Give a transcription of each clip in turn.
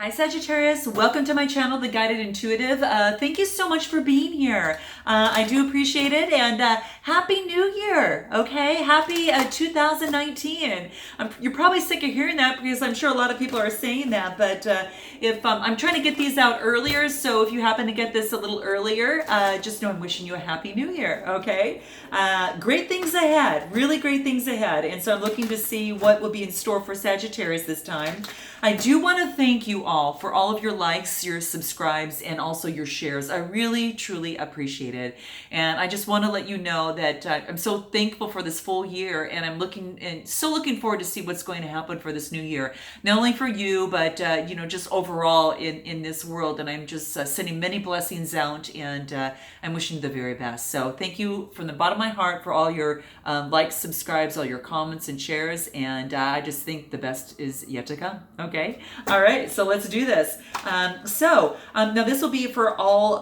Hi Sagittarius, welcome to my channel, The Guided Intuitive. Thank you so much for being here. I do appreciate it, and Happy New Year, okay? Happy 2019. You're probably sick of hearing that because I'm sure a lot of people are saying that, but if I'm trying to get these out earlier, so if you happen to get this a little earlier, just know I'm wishing you a Happy New Year, okay? Great things ahead, really great things ahead, and so I'm looking to see what will be in store for Sagittarius this time. I do want to thank you all for all of your likes, your subscribes, and also your shares. I really, truly appreciate it. And I just want to let you know that I'm so thankful for this full year, and I'm so looking forward to see what's going to happen for this new year. Not only for you, but just overall in this world. And I'm just sending many blessings out, and I'm wishing you the very best. So thank you from the bottom of my heart for all your likes, subscribes, all your comments and shares. And I just think the best is yet to come. Okay. All right. So let's do this. Now this will be for all,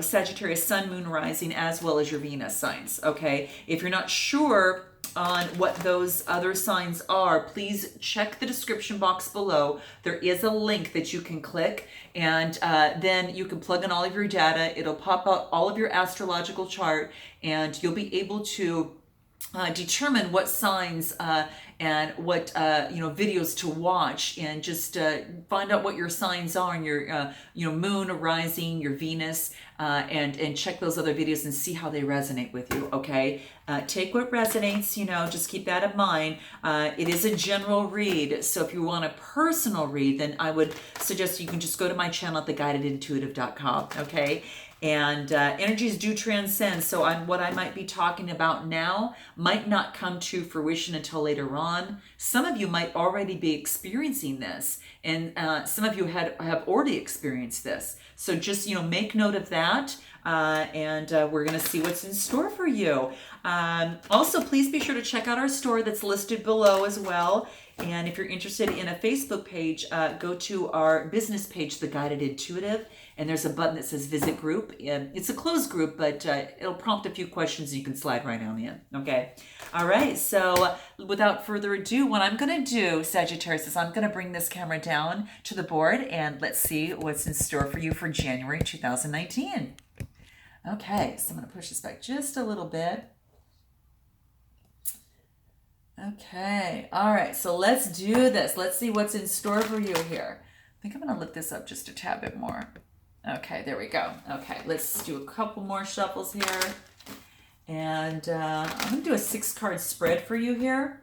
Sagittarius sun, moon, rising, as well as your Venus signs. Okay. If you're not sure on what those other signs are, please check the description box below. There is a link that you can click, and then you can plug in all of your data. It'll pop out all of your astrological chart, and you'll be able to determine what signs and what videos to watch, and just find out what your signs are, and your moon, rising, your Venus, and check those other videos and see how they resonate with you. Okay, take what resonates. Just keep that in mind. It is a general read, so if you want a personal read, then I would suggest you can just go to my channel at theguidedintuitive.com. Okay. And energies do transcend, so what I might be talking about now might not come to fruition until later on. Some of you might already be experiencing this, and some of you have already experienced this. So just make note of that, and we're going to see what's in store for you. Also, please be sure to check out our store that's listed below as well. And if you're interested in a Facebook page, go to our business page, The Guided Intuitive, and there's a button that says Visit Group. It's a closed group, but it'll prompt a few questions and you can slide right on in. Okay. All right. So without further ado, what I'm going to do, Sagittarius, is I'm going to bring this camera down to the board, and let's see what's in store for you for January 2019. Okay. So I'm going to push this back just a little bit. Okay. All right. So let's do this. Let's see what's in store for you here. I think I'm going to lift this up just a tad bit more. Okay. There we go. Okay. Let's do a couple more shuffles here. And I'm going to do a 6-card spread for you here.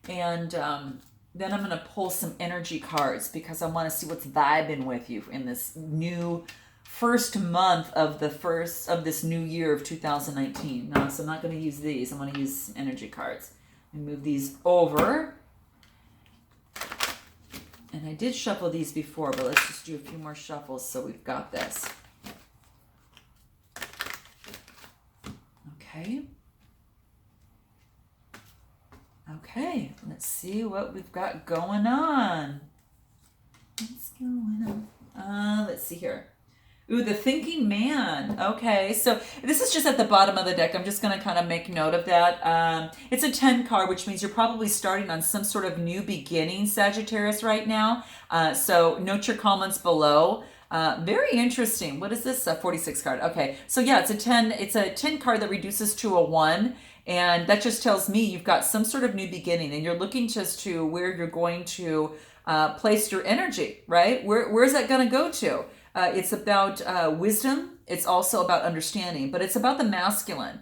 And then I'm going to pull some energy cards because I want to see what's vibing with you in this new first month of this new year of 2019. No, so I'm not going to use these. I'm going to use energy cards. And move these over. And I did shuffle these before, but let's just do a few more shuffles so we've got this. Okay. Okay, let's see what we've got going on. What's going on? Let's see here. Ooh, the Thinking Man. Okay, so this is just at the bottom of the deck. I'm just going to kind of make note of that. It's a 10 card, which means you're probably starting on some sort of new beginning, Sagittarius, right now. So note your comments below. Very interesting. What is this? A 46 card. Okay, so yeah, it's a 10. It's a 10 card that reduces to a 1. And that just tells me you've got some sort of new beginning, and you're looking just to where you're going to place your energy, right? Where's that going to go to? It's about wisdom. It's also about understanding, but it's about the masculine.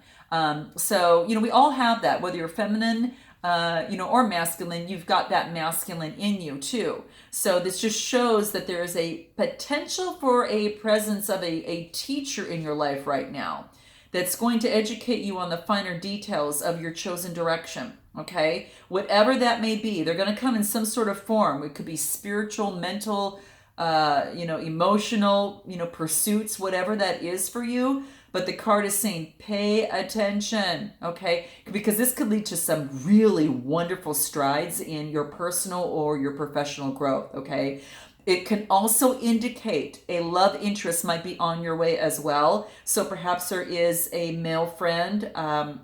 So, we all have that, whether you're feminine, or masculine, you've got that masculine in you too. So this just shows that there is a potential for a presence of a teacher in your life right now that's going to educate you on the finer details of your chosen direction. Okay. Whatever that may be, they're going to come in some sort of form. It could be spiritual, mental, emotional, pursuits, whatever that is for you. But the card is saying, pay attention, okay? Because this could lead to some really wonderful strides in your personal or your professional growth, okay? It can also indicate a love interest might be on your way as well. So perhaps there is a male friend.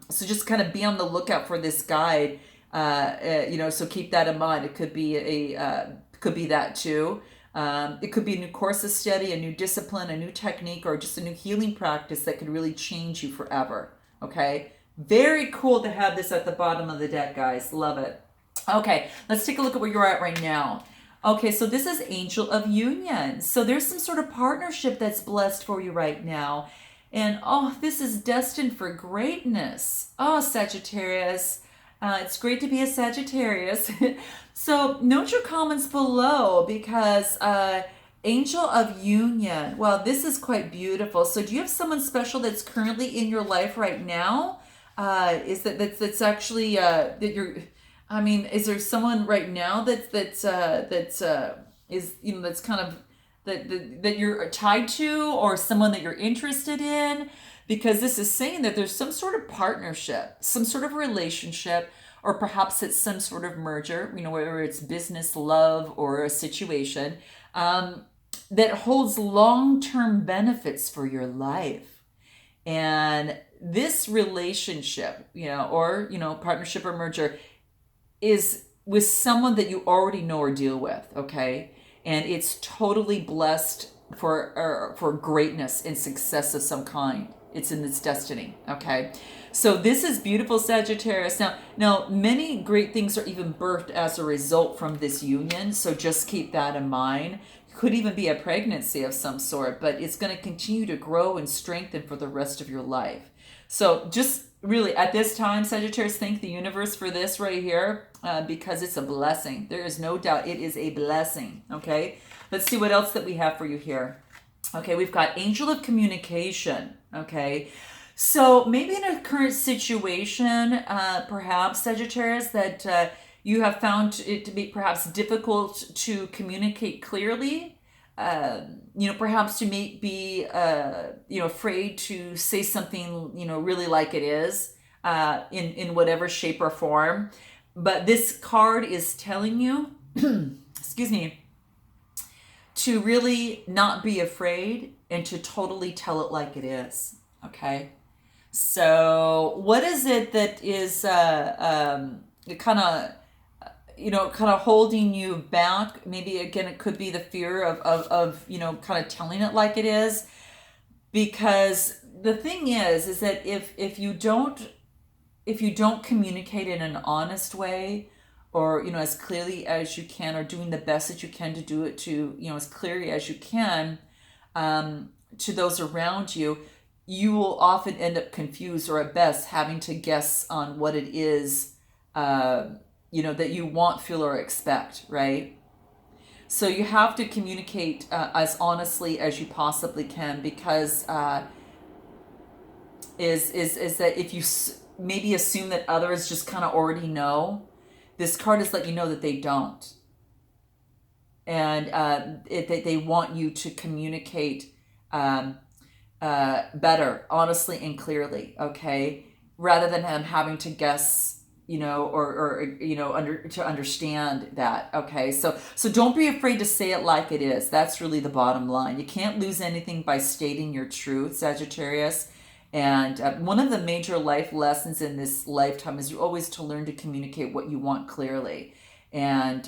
So just kind of be on the lookout for this guide, so keep that in mind. It could be could be that too. It could be a new course of study, a new discipline, a new technique, or just a new healing practice that could really change you forever. Okay? Very cool to have this at the bottom of the deck, guys. Love it. Okay, let's take a look at where you're at right now. Okay, so this is Angel of Union. So there's some sort of partnership that's blessed for you right now. And oh, this is destined for greatness. Oh, Sagittarius. It's great to be a Sagittarius. So note your comments below because Angel of Union. Well, this is quite beautiful. So do you have someone special that's currently in your life right now? Is that's actually that you're? I mean, is there someone right now that's is that's kind of that you're tied to, or someone that you're interested in? Because this is saying that there's some sort of partnership, some sort of relationship, or perhaps it's some sort of merger, whether it's business, love, or a situation that holds long-term benefits for your life. And this relationship, or, partnership or merger is with someone that you already know or deal with, okay? And it's totally blessed for greatness and success of some kind. It's in its destiny, okay? So this is beautiful, Sagittarius. Now, many great things are even birthed as a result from this union, so just keep that in mind. Could even be a pregnancy of some sort, but it's going to continue to grow and strengthen for the rest of your life. So just really at this time, Sagittarius, thank the universe for this right here because it's a blessing. There is no doubt it is a blessing, okay? Let's see what else that we have for you here. Okay, we've got Angel of Communication, okay? So maybe in a current situation, perhaps, Sagittarius, that you have found it to be perhaps difficult to communicate clearly. Perhaps you may be, afraid to say something, really like it is, in whatever shape or form. But this card is telling you, excuse me, to really not be afraid and to totally tell it like it is. Okay. So what is it that is, kind of holding you back? Maybe again, it could be the fear of kind of telling it like it is, because the thing is that if you don't communicate in an honest way, or as clearly as you can, or doing the best that you can to do it to as clearly as you can to those around you, you will often end up confused, or at best having to guess on what it is that you want, feel, or expect, right? So you have to communicate as honestly as you possibly can, because is that if you maybe assume that others just kind of already know, this card is letting you know that they don't. And they want you to communicate better, honestly and clearly, okay? Rather than having to guess, to understand that, okay? So don't be afraid to say it like it is. That's really the bottom line. You can't lose anything by stating your truth, Sagittarius. And one of the major life lessons in this lifetime is you always to learn to communicate what you want clearly. And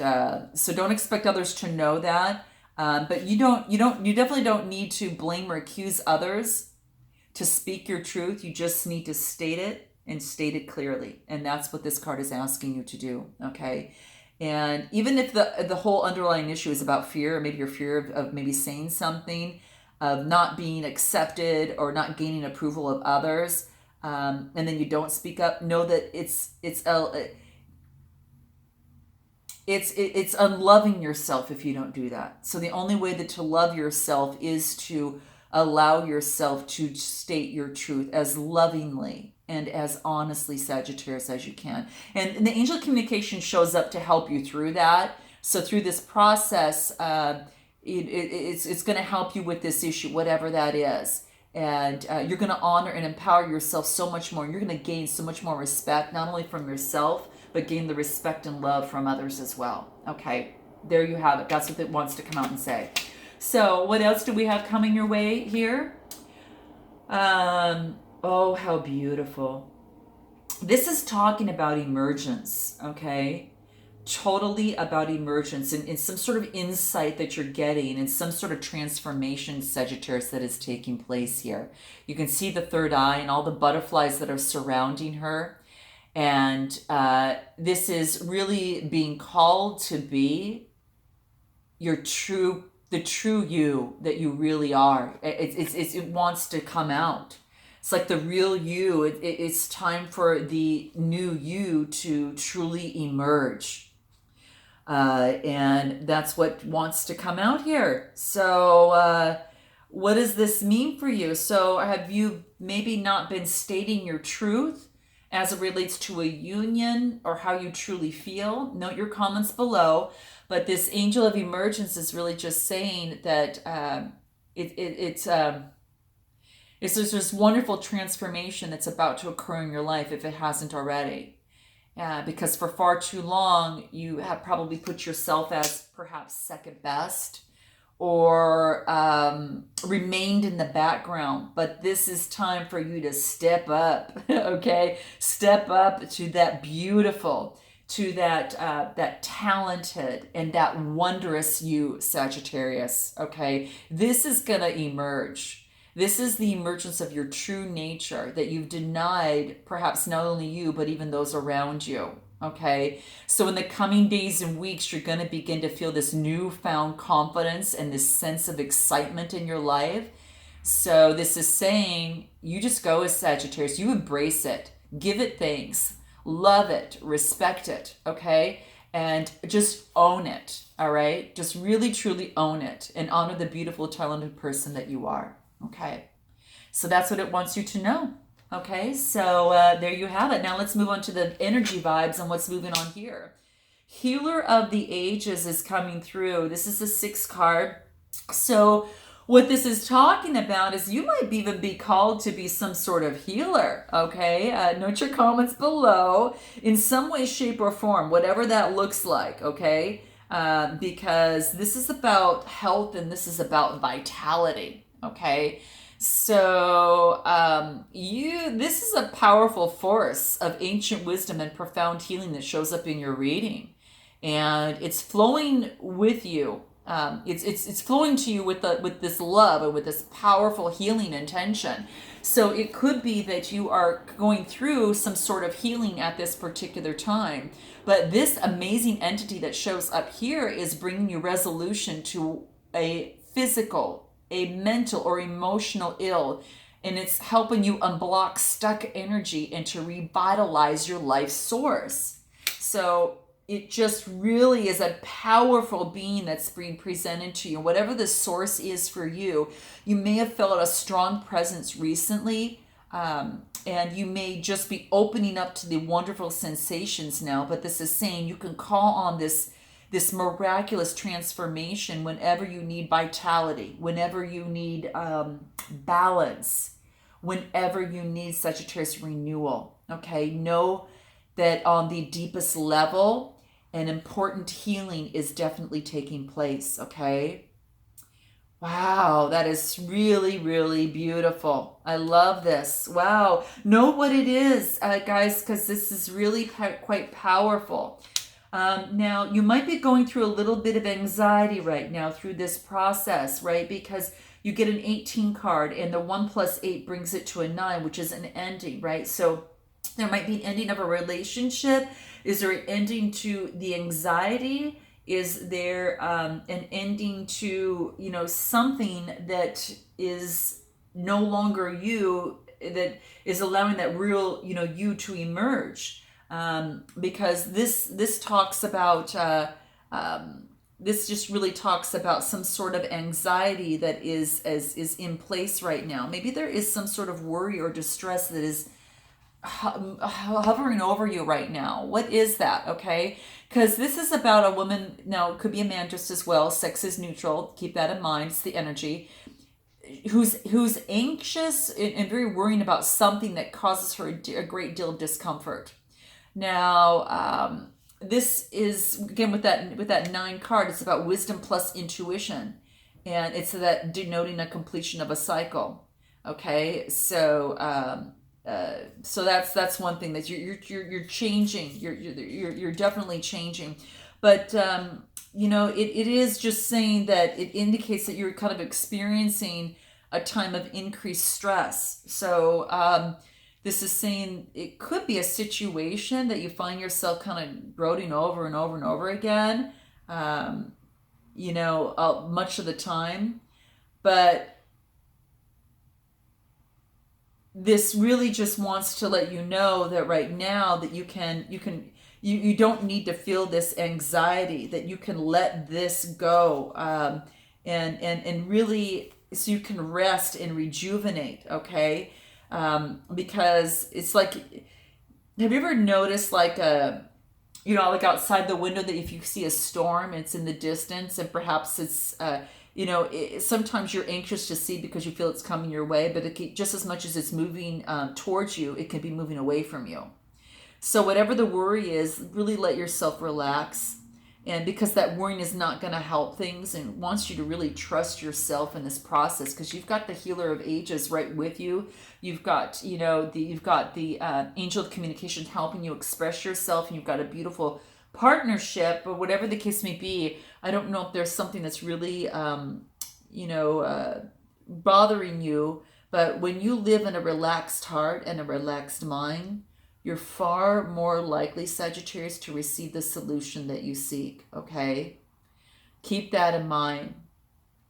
so don't expect others to know that. But you definitely don't need to blame or accuse others to speak your truth. You just need to state it, and state it clearly. And that's what this card is asking you to do, okay? And even if the whole underlying issue is about fear, or maybe your fear of maybe saying something, of not being accepted or not gaining approval of others, and then you don't speak up, know that it's unloving yourself if you don't do that. So the only way that to love yourself is to allow yourself to state your truth as lovingly and as honestly, Sagittarius, as you can. And the angel of communication shows up to help you through that. So through this process, it's going to help you with this issue, whatever that is. And you're going to honor and empower yourself so much more. And you're going to gain so much more respect, not only from yourself, but gain the respect and love from others as well. Okay, there you have it. That's what it wants to come out and say. So what else do we have coming your way here? Oh, how beautiful. This is talking about emergence, okay? totally about emergence and some sort of insight that you're getting and some sort of transformation, Sagittarius, that is taking place here. You can see the third eye and all the butterflies that are surrounding her. And this is really being called to be the true you that you really are. It wants to come out. It's like the real you. It's time for the new you to truly emerge. And that's what wants to come out here. So what does this mean for you? So have you maybe not been stating your truth as it relates to a union or how you truly feel? Note your comments below. But this angel of emergence is really just saying that it's this wonderful transformation that's about to occur in your life if it hasn't already. Because for far too long, you have probably put yourself as perhaps second best or remained in the background. But this is time for you to step up, okay? Step up to that beautiful, to that talented and that wondrous you, Sagittarius, okay? This is going to emerge. This is the emergence of your true nature that you've denied, perhaps not only you, but even those around you, okay? So in the coming days and weeks, you're going to begin to feel this newfound confidence and this sense of excitement in your life. So this is saying, you just go as Sagittarius, you embrace it, give it thanks, love it, respect it, okay? And just own it, all right? Just really, truly own it and honor the beautiful, talented person that you are. Okay, so that's what it wants you to know. Okay, so there you have it. Now let's move on to the energy vibes and what's moving on here. Healer of the Ages is coming through. This is the 6th card. So what this is talking about is you might even be called to be some sort of healer. Okay, note your comments below in some way, shape, or form, whatever that looks like. Okay, because this is about health and this is about vitality. Okay, so this is a powerful force of ancient wisdom and profound healing that shows up in your reading, and it's flowing with you. It's flowing to you with this love and with this powerful healing intention. So it could be that you are going through some sort of healing at this particular time, but this amazing entity that shows up here is bringing you resolution to a physical, a mental or emotional ill, and it's helping you unblock stuck energy and to revitalize your life source. So it just really is a powerful being that's being presented to you. Whatever the source is for you, you may have felt a strong presence recently, and you may just be opening up to the wonderful sensations now, but this is saying you can call on this miraculous transformation whenever you need vitality, whenever you need balance, whenever you need Sagittarius renewal. Okay, know that on the deepest level, an important healing is definitely taking place. Okay. Wow, that is really, really beautiful. I love this. Wow. Know what it is, guys, because this is really quite powerful. Now, you might be going through a little bit of anxiety right now through this process, right? Because you get an 18 card and the 1 + 8 brings it to a 9, which is an ending, right? So there might be an ending of a relationship. Is there an ending to the anxiety? Is there an ending to, something that is no longer you, that is allowing that real, you to emerge? Because this talks about, this just really talks about some sort of anxiety that is in place right now. Maybe there is some sort of worry or distress that is hovering over you right now. What is that? Okay, because this is about a woman. Now it could be a man just as well. Sex is neutral. Keep that in mind. It's the energy. Who's anxious and very worrying about something that causes her a great deal of discomfort. Now, this is again with that 9 card. It's about wisdom plus intuition, and it's that denoting a completion of a cycle. Okay, so So that's one thing that you're changing. You're definitely changing, but it is just saying that it indicates that you're kind of experiencing a time of increased stress. So this is saying it could be a situation that you find yourself kind of brooding over and over and over again, much of the time. But this really just wants to let you know that right now that you don't need to feel this anxiety, that you can let this go, and really, so you can rest and rejuvenate, okay? Because it's like, have you ever noticed like like outside the window, that if you see a storm, it's in the distance, and perhaps it's sometimes you're anxious to see because you feel it's coming your way, but just as much as it's moving towards you, it can be moving away from you. So whatever the worry is, really let yourself relax. And because that worrying is not going to help things, and wants you to really trust yourself in this process, because you've got the healer of ages right with you. You've got, the angel of communication helping you express yourself, and you've got a beautiful partnership, or whatever the case may be. I don't know if there's something that's really, bothering you, but when you live in a relaxed heart and a relaxed mind, you're far more likely, Sagittarius, to receive the solution that you seek, okay? Keep that in mind,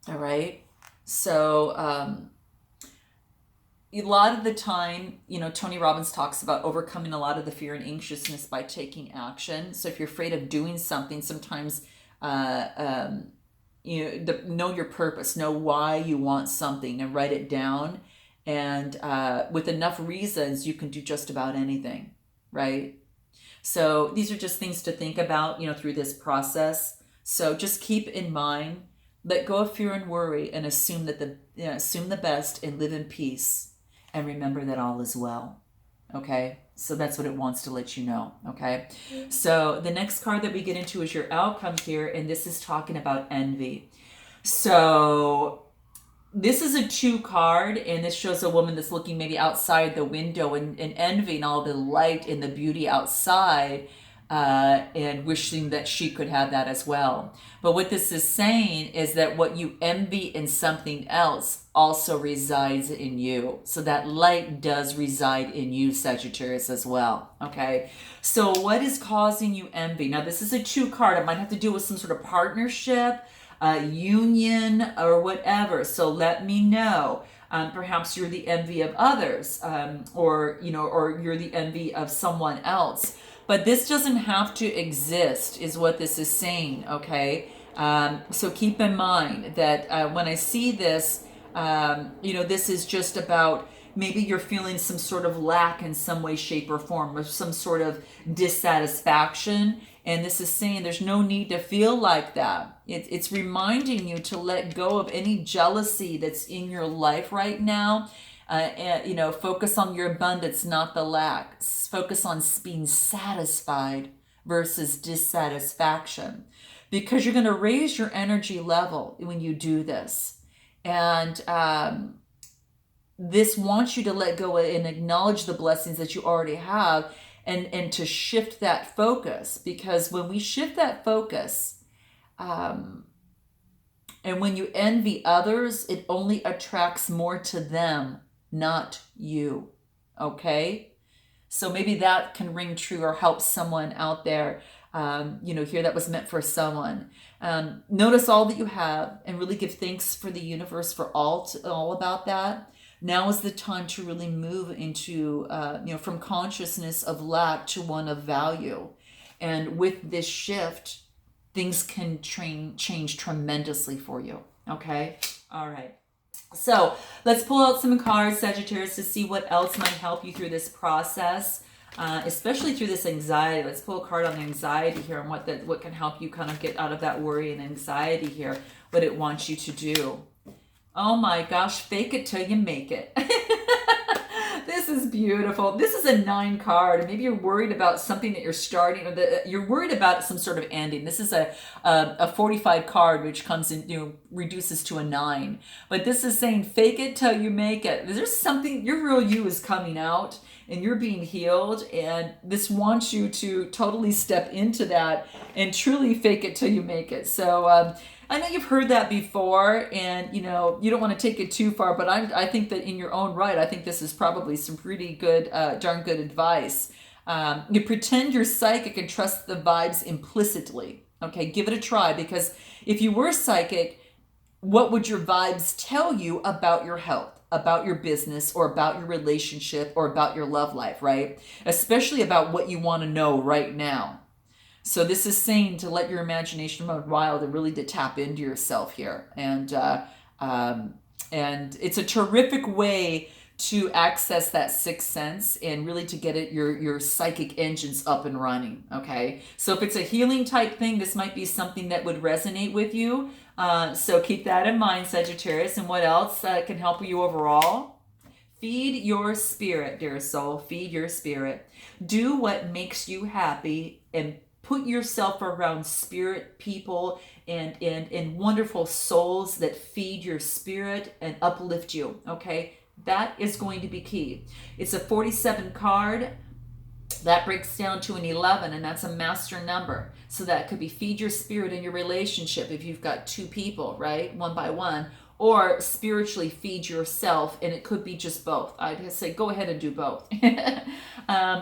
all right? So a lot of the time, Tony Robbins talks about overcoming a lot of the fear and anxiousness by taking action. So if you're afraid of doing something, sometimes, know your purpose, know why you want something, and write it down. And with enough reasons, you can do just about anything, right? So these are just things to think about, through this process. So just keep in mind, let go of fear and worry, and assume the best, and live in peace, and remember that all is well. Okay, so that's what it wants to let you know. Okay, so the next card that we get into is your outcome here, and this is talking about envy. So this is a 2 card, and this shows a woman that's looking maybe outside the window and envying all the light and the beauty outside, and wishing that she could have that as well. But what this is saying is that what you envy in something else also resides in you. So that light does reside in you, Sagittarius, as well. Okay, so what is causing you envy? Now, this is a 2 card. It might have to do with some sort of partnership, union, or whatever. So let me know. Perhaps you're the envy of others, or you're the envy of someone else. But this doesn't have to exist, is what this is saying, okay? So keep in mind that when I see this, this is just about, maybe you're feeling some sort of lack in some way, shape, or form, or some sort of dissatisfaction. And this is saying there's no need to feel like that. It's reminding you to let go of any jealousy that's in your life right now. And, focus on your abundance, not the lack. Focus on being satisfied versus dissatisfaction, because you're going to raise your energy level when you do this. And this wants you to let go and acknowledge the blessings that you already have, and to shift that focus, because when we shift that focus, and when you envy others, it only attracts more to them, not you. Okay? So maybe that can ring true or help someone out there, here that was meant for someone. Notice all that you have, and really give thanks for the universe for all about that. Now is the time to really move into, from consciousness of lack to one of value. And with this shift, things can change tremendously for you. Okay? All right. So let's pull out some cards, Sagittarius, to see what else might help you through this process, especially through this anxiety. Let's pull a card on anxiety here, and what can help you kind of get out of that worry and anxiety here, what it wants you to do. Oh my gosh, fake it till you make it. This is beautiful. This is a 9 card, and maybe you're worried about something that you're starting, or that you're worried about some sort of ending. This is a 45 card, which comes in, reduces to a 9. But this is saying, fake it till you make it. There's something, your real you is coming out, and you're being healed, and this wants you to totally step into that and truly fake it till you make it. So I know you've heard that before, and you don't want to take it too far, but I think that in your own right, I think this is probably some pretty good, darn good advice. You pretend you're psychic and trust the vibes implicitly. Okay, give it a try, because if you were psychic, what would your vibes tell you about your health, about your business, or about your relationship, or about your love life, right? Especially about what you want to know right now. So this is saying to let your imagination run wild and really to tap into yourself here. And it's a terrific way to access that sixth sense and really to get your psychic engines up and running, okay? So if it's a healing type thing, this might be something that would resonate with you. So keep that in mind, Sagittarius. And what else can help you overall? Feed your spirit, dear soul. Feed your spirit. Do what makes you happy, and put yourself around spirit people and wonderful souls that feed your spirit and uplift you, okay? That is going to be key. It's a 47 card. That breaks down to an 11, and that's a master number. So that could be feed your spirit in your relationship if you've got 2 people, right? One by one. Or spiritually feed yourself, and it could be just both. I'd say go ahead and do both.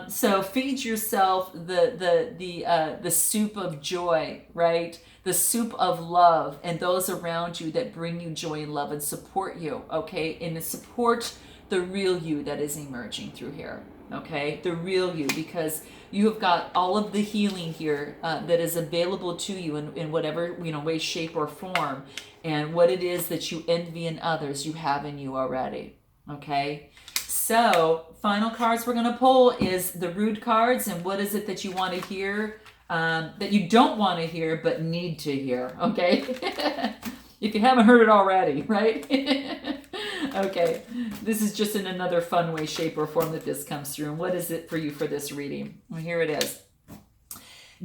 So feed yourself the soup of joy, right? The soup of love, and those around you that bring you joy and love and support you, okay? And support the real you that is emerging through here, okay? The real you, because you have got all of the healing here that is available to you in whatever way, shape, or form. And what it is that you envy in others, you have in you already, okay? So final cards we're going to pull is the rude cards, and what is it that you want to hear, that you don't want to hear but need to hear, okay? If you haven't heard it already, right? Okay, this is just in another fun way, shape, or form that this comes through. And what is it for you for this reading? Well, here it is.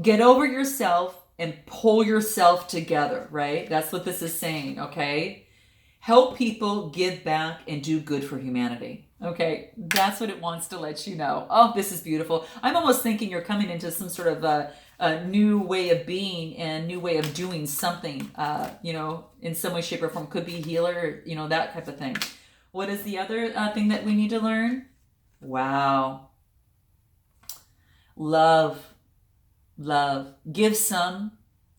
Get over yourself and pull yourself together, right? That's what this is saying, okay? Help people, give back, and do good for humanity. Okay, that's what it wants to let you know. Oh, this is beautiful. I'm almost thinking you're coming into some sort of a new way of being and new way of doing something, in some way, shape, or form. Could be healer, that type of thing. What is the other thing that we need to learn? Wow. Love. Give some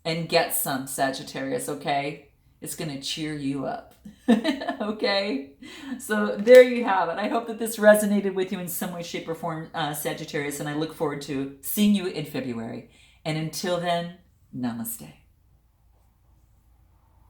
and get some, Sagittarius, okay? It's going to cheer you up. Okay? So there you have it. I hope that this resonated with you in some way, shape, or form, Sagittarius, and I look forward to seeing you in February. And until then, namaste.